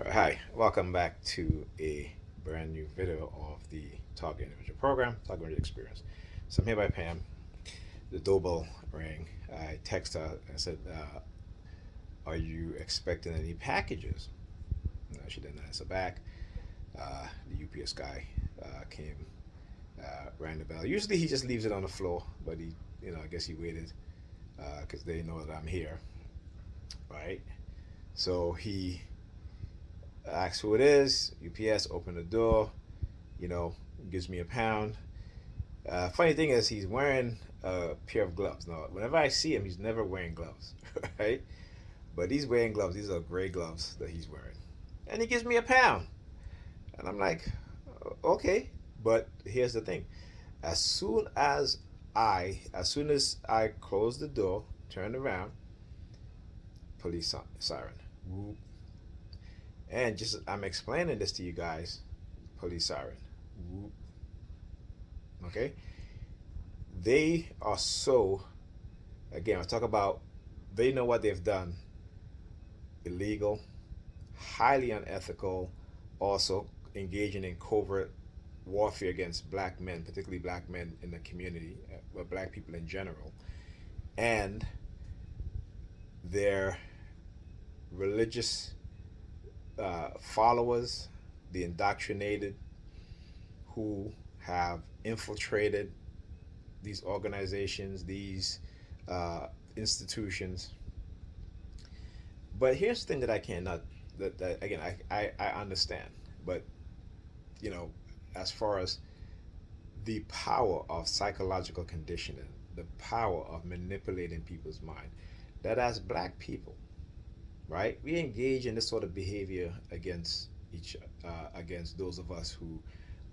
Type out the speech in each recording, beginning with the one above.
Hi, welcome back to a brand new video of the Target Individual Program, Target Individual Experience. So I'm here by Pam. The doorbell rang. I text her and said, "Are you expecting any packages?" No, she didn't answer back. The UPS guy came, rang the bell. Usually he just leaves it on the floor, but I guess he waited because they know that I'm here, right? So he asks who it is. UPS open the door. You know, gives me a pound. Funny thing is, he's wearing a pair of gloves. Now, whenever I see him, he's never wearing gloves, right? But he's wearing gloves. These are gray gloves that he's wearing, and he gives me a pound, and I'm like, okay. But here's the thing: as soon as I close the door, turn around, police siren, whoop, and just I'm explaining this to you guys, police siren, whoop. Okay, they are so again. I talk about they know what they've done, illegal, highly unethical, also engaging in covert warfare against black men, particularly black men in the community, but black people in general, and their religious followers, the indoctrinated who have infiltrated these organizations, these institutions. But here's the thing that I cannot, that again, I understand. But, you know, as far as the power of psychological conditioning, the power of manipulating people's mind, that as black people, right, we engage in this sort of behavior against those of us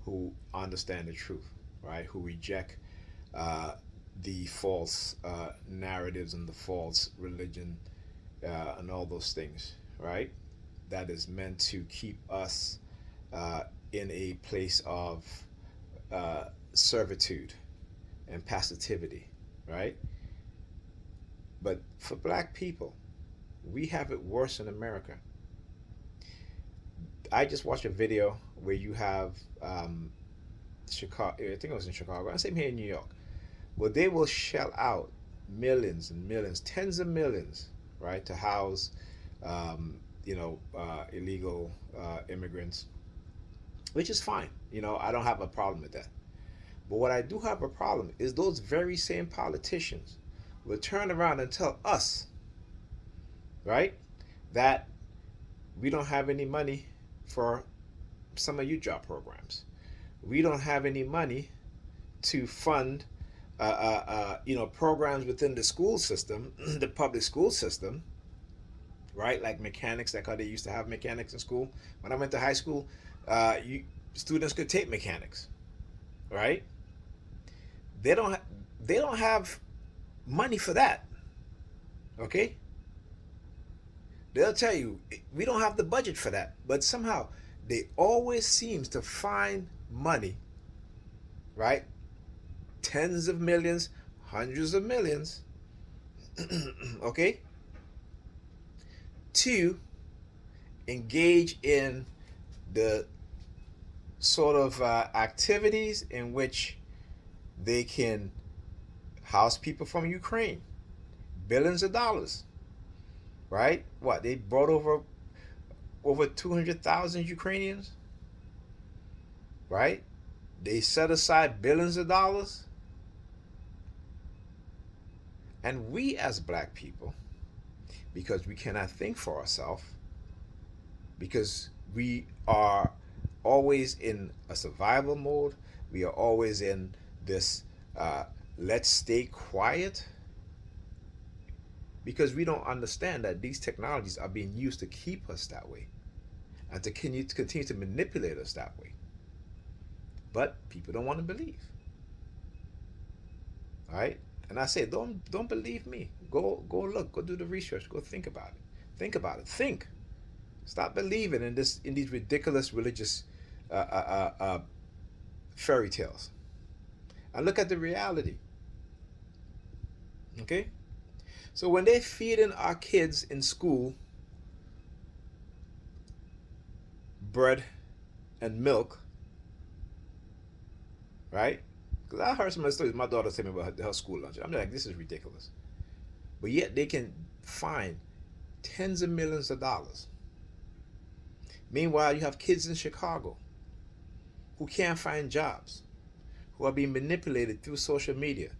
who understand the truth, right, who reject uh, the false narratives and the false religion and all those things, right? That is meant to keep us in a place of uh, servitude and passivity, right? But for black people, we have it worse in America. I just watched a video where you have Chicago, I think it was in Chicago, and same here in New York, where they will shell out millions and millions, tens of millions, right, to house, illegal immigrants, which is fine. I don't have a problem with that. But what I do have a problem is those very same politicians will turn around and tell us, right, that we don't have any money for some of you job programs. We don't have any money to fund, programs within the school system, the public school system, right? Like mechanics, like how they used to have mechanics in school. When I went to high school, you students could take mechanics, right? They don't. They don't have money for that. Okay, they'll tell you we don't have the budget for that, but somehow they always seems to find money, right? Tens of millions, hundreds of millions, okay, to engage in the sort of activities in which they can house people from Ukraine, billions of dollars, right? What they brought over 200,000 Ukrainians, right? They set aside billions of dollars, and we as black people, because we cannot think for ourselves, because we are always in a survival mode, we are always in this let's stay quiet, because we don't understand that these technologies are being used to keep us that way and to continue to manipulate us that way. But people don't want to believe. All right? And I say, don't believe me. Go look, go do the research, go think about it. Think about it. Think. Stop believing in these ridiculous religious fairy tales. And look at the reality. Okay? So when they feed in our kids in school bread and milk, right? Because I heard some of the stories my daughter told me about her school lunch. I'm like, this is ridiculous. But yet they can find tens of millions of dollars. Meanwhile, you have kids in Chicago who can't find jobs, who are being manipulated through social media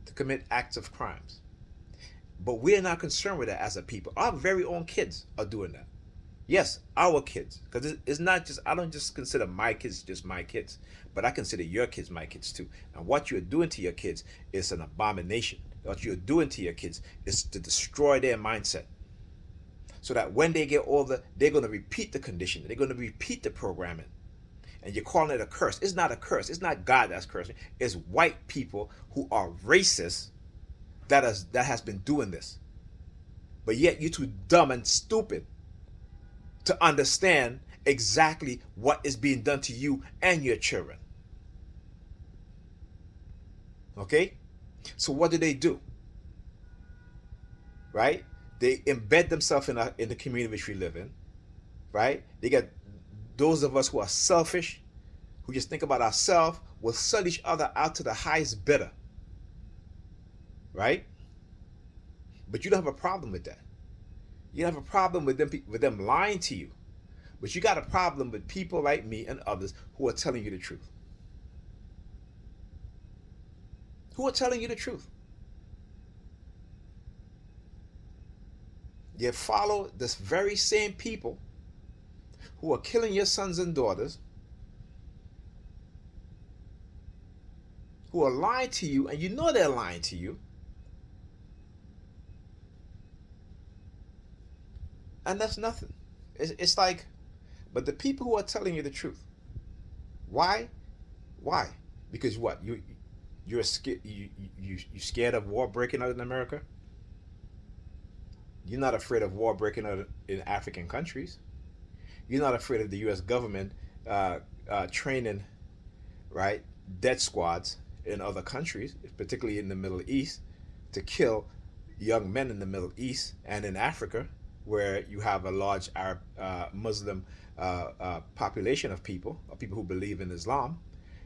to commit acts of crimes. But we're not concerned with that as a people. Our very own kids are doing that. Yes, our kids. Because it's not just, I don't just consider my kids just my kids, but I consider your kids my kids too. And what you're doing to your kids is an abomination. What you're doing to your kids is to destroy their mindset. So that when they get older, they're going to repeat the condition. They're going to repeat the programming. And you're calling it a curse. It's not a curse. It's not God that's cursing. It's white people who are racist that has been doing this. But yet you're too dumb and stupid to understand exactly what is being done to you and your children. Okay? So what do? Right? They embed themselves in the community which we live in. Right? They get those of us who are selfish, who just think about ourselves, will sell each other out to the highest bidder. Right? But you don't have a problem with that. You don't have a problem with them lying to you. But you got a problem with people like me and others who are telling you the truth. Who are telling you the truth. You follow this very same people who are killing your sons and daughters, who are lying to you, and you know they're lying to you. And that's nothing. It's like, but the people who are telling you the truth, why? Because what? You're scared. You scared of war breaking out in America? You're not afraid of war breaking out in African countries. You're not afraid of the U.S. government training, right, death squads in other countries, particularly in the Middle East, to kill young men in the Middle East and in Africa, where you have a large Arab Muslim population of people who believe in Islam.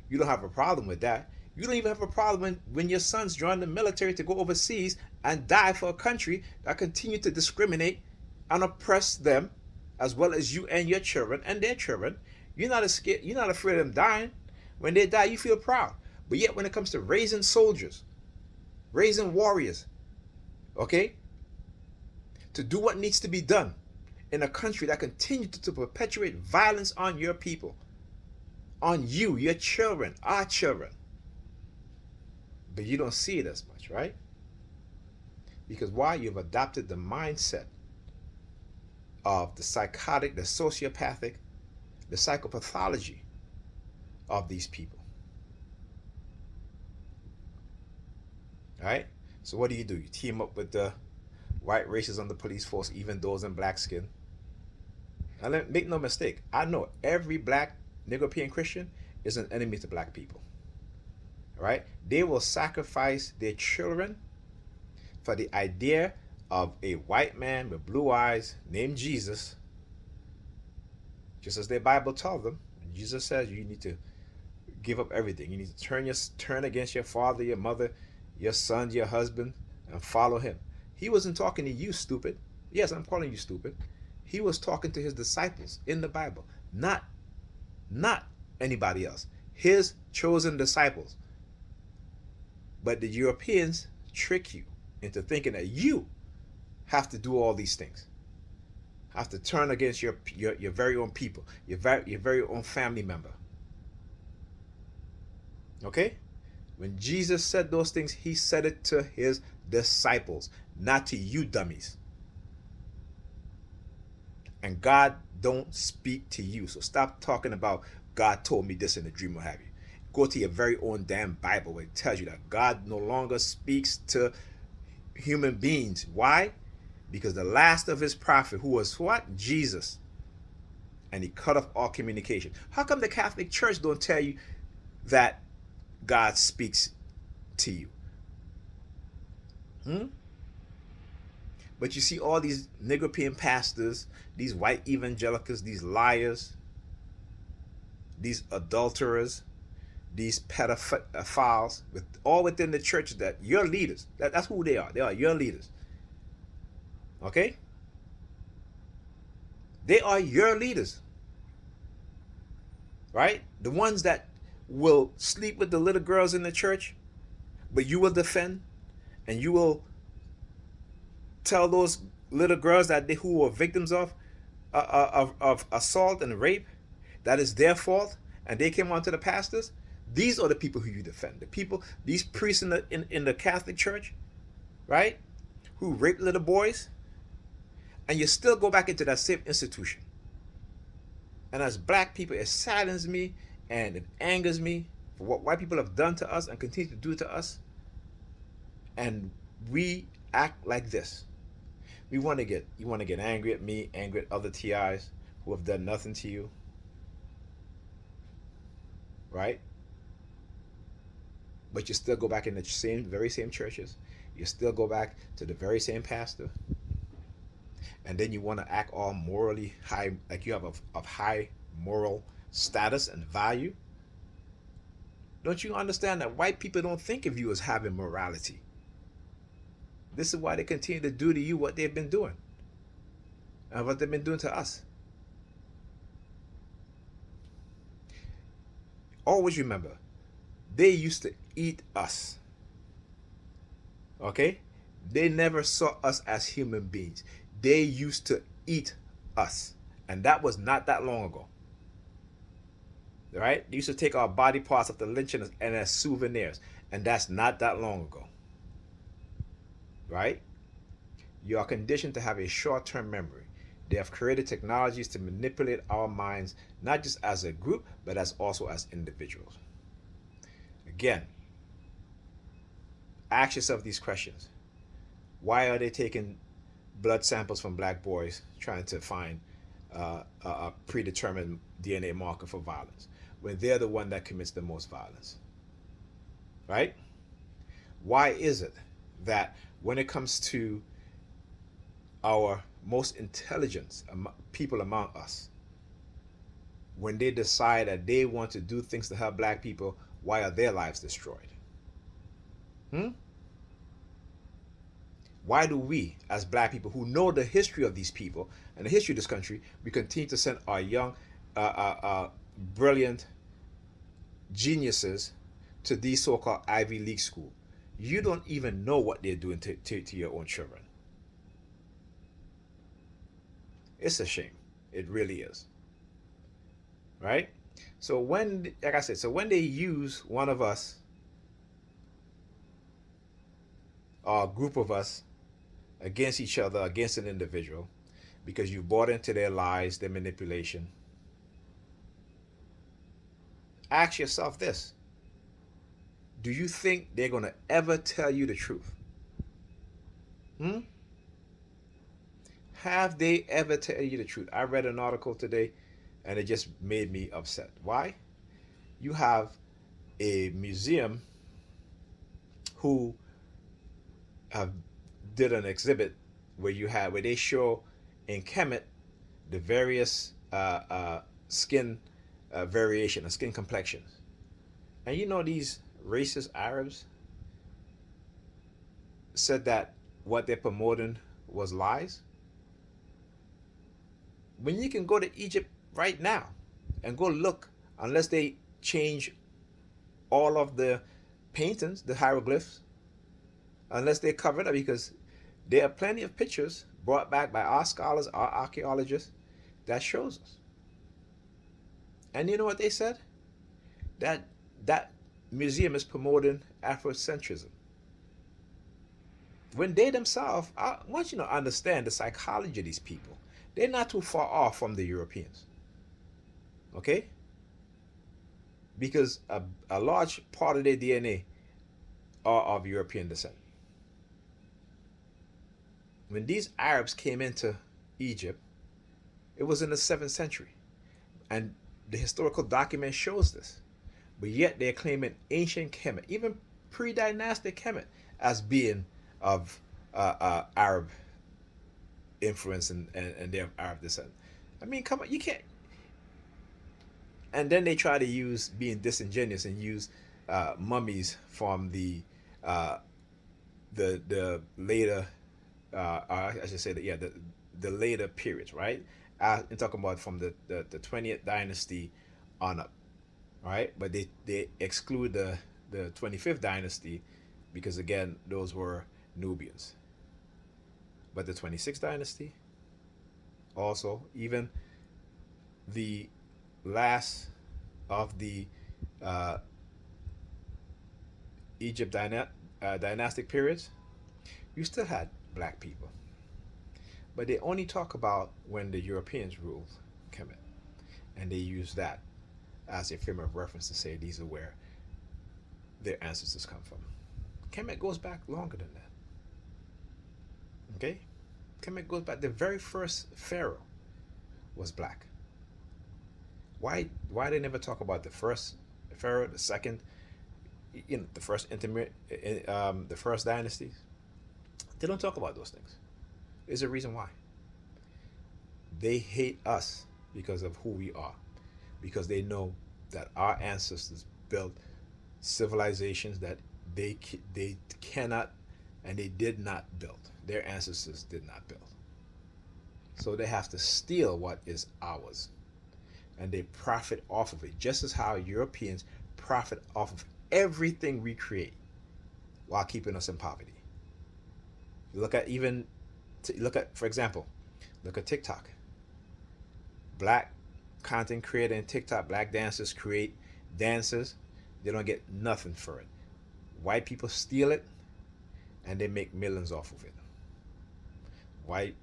You don't have a problem with that. You don't even have a problem when your sons join the military to go overseas and die for a country that continue to discriminate and oppress them, as well as you and your children and their children. You're not scared. You're not afraid of them dying. When they die, you feel proud. But yet, when it comes to raising soldiers, raising warriors, okay, to do what needs to be done in a country that continues to perpetuate violence on your people, on you, your children, our children. But you don't see it as much, right? Because why? You've adopted the mindset of the psychotic, the sociopathic, the psychopathology of these people. All right? So what do? You team up with the white racists on the police force, even those in black skin. And make no mistake, I know every black European Christian is an enemy to black people. Right? They will sacrifice their children for the idea of a white man with blue eyes named Jesus, just as their Bible tells them. Jesus says you need to give up everything. You need to turn against your father, your mother, your son, your husband, and follow him. He wasn't talking to you, stupid. Yes, I'm calling you stupid. He was talking to his disciples in the Bible, not anybody else. His chosen disciples. But the Europeans trick you into thinking that you have to do all these things. Have to turn against your very own people, your very own family member. Okay? When Jesus said those things, he said it to his disciples, not to you dummies. And God don't speak to you. So stop talking about God told me this in a dream or have you. Go to your very own damn Bible where it tells you that God no longer speaks to human beings. Why? Because the last of his prophet, who was what? Jesus. And he cut off all communication. How come the Catholic Church don't tell you that God speaks to you? But you see all these Negropean pastors, these white evangelicals, these liars, these adulterers, these pedophiles, with all within the church, that your leaders, that's who they are. They are your leaders. Okay? They are your leaders. Right? The ones that will sleep with the little girls in the church, but you will defend, and you will tell those little girls that who were victims of assault and rape, that is their fault, and they came onto the pastors. These are the people who you defend. The people, these priests in the Catholic Church, right, who rape little boys, and you still go back into that same institution. And as black people, it saddens me and it angers me for what white people have done to us and continue to do to us. And we act like this. You want to get angry at me, angry at other TIs who have done nothing to you, right? But you still go back in the very same churches. You still go back to the very same pastor, and then you want to act all morally high, like you have of high moral status and value. Don't you understand that white people don't think of you as having morality? This is why they continue to do to you what they've been doing and what they've been doing to us. Always remember, they used to eat us. Okay? They never saw us as human beings. They used to eat us. And that was not that long ago. Right? They used to take our body parts after lynching and as souvenirs. And that's not that long ago. Right? You are conditioned to have a short-term memory. They have created technologies to manipulate our minds, not just as a group, but as also as individuals. Again, ask yourself these questions. Why are they taking blood samples from black boys trying to find a predetermined DNA marker for violence when they're the one that commits the most violence? Right? Why is it that when it comes to our most intelligent people among us, when they decide that they want to do things to help black people, why are their lives destroyed? Why do we, as black people who know the history of these people and the history of this country, we continue to send our young, brilliant geniuses to these so-called Ivy League schools? You don't even know what they're doing to your own children. It's a shame. It really is. Right? So when, like I said, so when they use one of us, or a group of us, against each other, against an individual, because you bought into their lies, their manipulation, ask yourself this. Do you think they're going to ever tell you the truth? Have they ever tell you the truth? I read an article today and it just made me upset. Why? You have a museum who did an exhibit where they show in Kemet the various skin variation and skin complexions. And you know, these racist Arabs said that what they're promoting was lies. When you can go to Egypt right now and go look, unless they change all of the paintings, the hieroglyphs, unless they cover it up, because there are plenty of pictures brought back by our scholars, our archaeologists, that shows us. And you know what they said? That museum is promoting Afrocentrism. When they themselves, I want you to understand the psychology of these people. They're not too far off from the Europeans. Okay? Because a large part of their DNA are of European descent. When these Arabs came into Egypt, it was in the 7th century. And the historical document shows this. But yet they're claiming ancient Kemet, even pre-dynastic Kemet, as being of Arab influence and their Arab descent. I mean, come on, you can't. And then they try to use being disingenuous and use mummies from uh, the later I should say that, yeah, the later periods, right? I'm talking about from the 20th dynasty on up, right? But they exclude the 25th dynasty because again those were Nubians. But the 26th dynasty also, even the last of the uh, Egypt dynastic periods, you still had black people, but they only talk about when the Europeans ruled Kemet, and they use that as a frame of reference to say these are where their ancestors come from. Kemet goes back longer than that. Okay, Kemet goes back. The very first pharaoh was black. Why they never talk about the first pharaoh, the second, the first intermediate, the first dynasties? They don't talk about those things. There's a reason why. They hate us because of who we are, because they know that our ancestors built civilizations that they cannot and they did not build. Their ancestors did not build. So they have to steal what is ours, and they profit off of it, just as how Europeans profit off of everything we create while keeping us in poverty. Look at even, look at, for example, look at TikTok. Black content creator in TikTok, black dancers create dances. They don't get nothing for it. White people steal it, and they make millions off of it.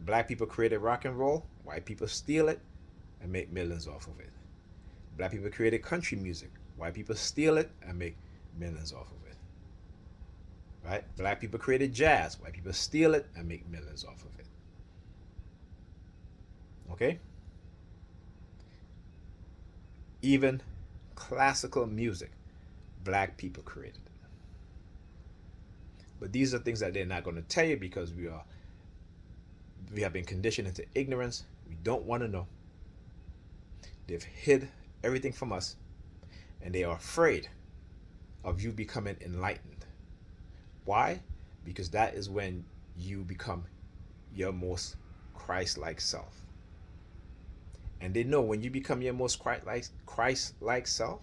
Black people created rock and roll. White people steal it and make millions off of it. Black people created country music. White people steal it and make millions off of it. Right? Black people created jazz. White people steal it and make millions off of it. Okay? Even classical music, black people created it. But these are things that they're not going to tell you because we have been conditioned into ignorance. We don't want to know. They've hid everything from us, and they are afraid of you becoming enlightened. Why? Because that is when you become your most Christ-like self. And they know when you become your most Christ-like self,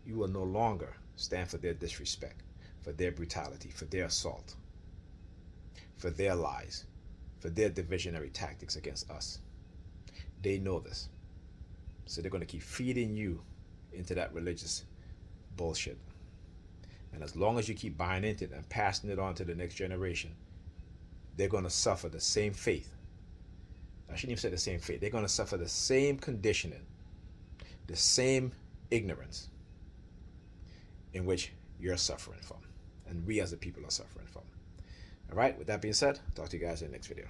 you will no longer stand for their disrespect, for their brutality, for their assault, for their lies, for their divisionary tactics against us. They know this. So they're going to keep feeding you into that religious bullshit. And as long as you keep buying into it and passing it on to the next generation, they're going to suffer the same fate. I shouldn't even say the same fate. They're going to suffer the same conditioning, the same ignorance in which you're suffering from, and we as a people are suffering from. All right, with that being said, talk to you guys in the next video.